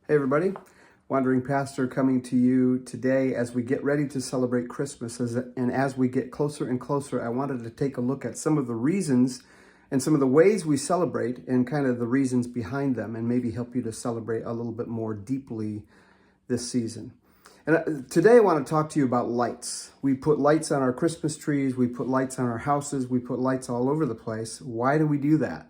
Hey everybody, Wandering Pastor coming to you today as we get ready to celebrate Christmas. And as we get closer and closer, I wanted to take a look at some of the reasons and some of the ways we celebrate and kind of the reasons behind them, and maybe help you to celebrate a little bit more deeply this season. And today I want to talk to you about lights. We put lights on our Christmas trees, we put lights on our houses, we put lights all over the place. Why do we do that?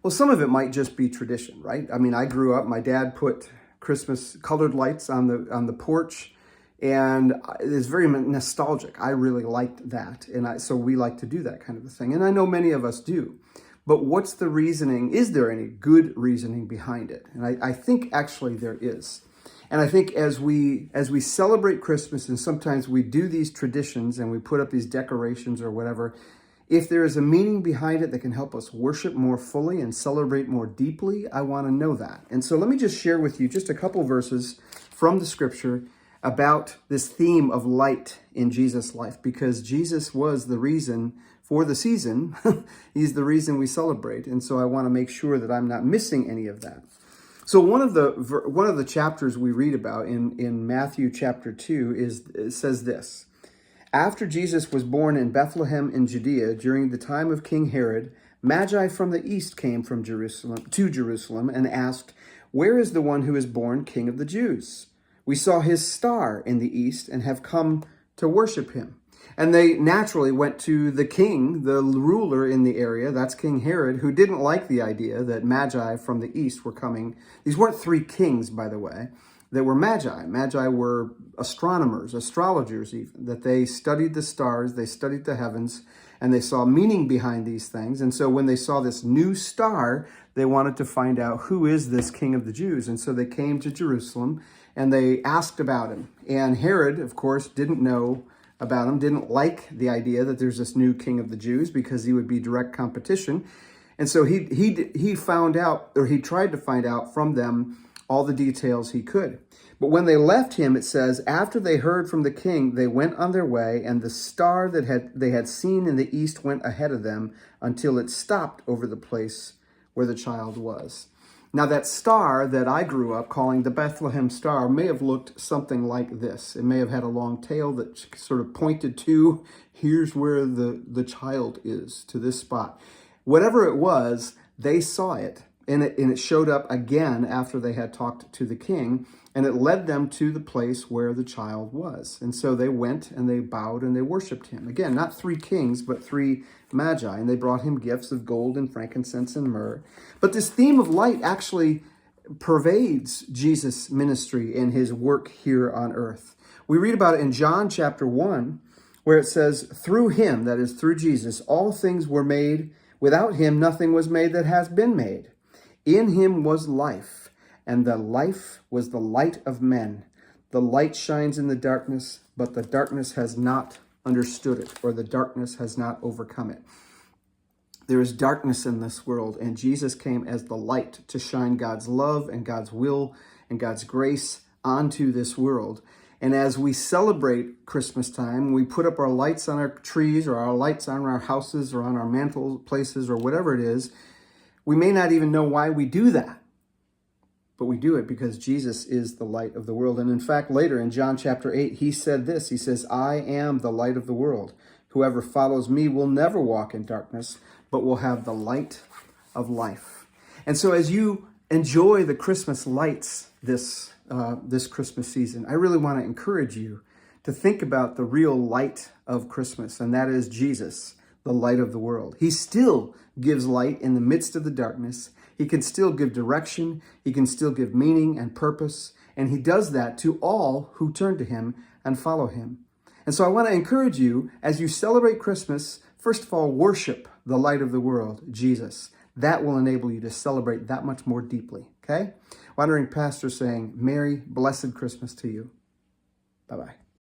Well, some of it might just be tradition, right? I mean, I grew up, my dad put Christmas colored lights on the porch, and it's very nostalgic. I really liked that, and so we like to do that kind of a thing, and I know many of us do. But what's the reasoning? Is there any good reasoning behind it? And I think actually there is. And I think as we celebrate Christmas, and sometimes we do these traditions and we put up these decorations or whatever, if there is a meaning behind it that can help us worship more fully and celebrate more deeply, I want to know that. And so let me just share with you just a couple verses from the scripture about this theme of light in Jesus' life, because Jesus was the reason for the season. He's the reason we celebrate. And so I want to make sure that I'm not missing any of that. So one of the chapters we read about in Matthew chapter 2 says this: After Jesus was born in Bethlehem in Judea during the time of King Herod, Magi from the east came to Jerusalem and asked, "Where is the one who is born King of the Jews? We saw his star in the east and have come to worship him." And they naturally went to the king, the ruler in the area, that's King Herod, who didn't like the idea that Magi from the east were coming. These weren't three kings, by the way. They were Magi. Magi were astronomers, astrologers even, that they studied the stars, they studied the heavens, and they saw meaning behind these things. And so when they saw this new star, they wanted to find out, who is this King of the Jews? And so they came to Jerusalem and they asked about him. And Herod, of course, didn't know about him, didn't like the idea that there's this new King of the Jews, because he would be direct competition. And so he found out, or he tried to find out from them all the details he could. But when they left him, it says, after they heard from the king, they went on their way, and the star that they had seen in the east went ahead of them until it stopped over the place where the child was. Now, that star that I grew up calling the Bethlehem Star may have looked something like this. It may have had a long tail that sort of pointed to, here's where the child is, to this spot. Whatever it was, they saw it. And it showed up again after they had talked to the king, and it led them to the place where the child was. And so they went and they bowed and they worshiped him. Again, not three kings, but three Magi, and they brought him gifts of gold and frankincense and myrrh. But this theme of light actually pervades Jesus' ministry and his work here on earth. We read about it in John chapter 1, where it says, through him, that is through Jesus, all things were made. Without him, nothing was made that has been made. In him was life, and the life was the light of men. The light shines in the darkness, but the darkness has not understood it, or the darkness has not overcome it. There is darkness in this world, and Jesus came as the light to shine God's love and God's will and God's grace onto this world. And as we celebrate Christmas time, we put up our lights on our trees, or our lights on our houses, or on our mantle places, or whatever it is, we may not even know why we do that, but we do it because Jesus is the light of the world. And in fact, later in John chapter 8, he said this, he says, I am the light of the world. Whoever follows me will never walk in darkness, but will have the light of life. And so as you enjoy the Christmas lights this Christmas season, I really want to encourage you to think about the real light of Christmas, and that is Jesus, the light of the world. He still gives light in the midst of the darkness. He can still give direction. He can still give meaning and purpose. And he does that to all who turn to him and follow him. And so I want to encourage you, as you celebrate Christmas, first of all, worship the light of the world, Jesus. That will enable you to celebrate that much more deeply, okay? Wandering Pastor saying, Merry, blessed Christmas to you. Bye-bye.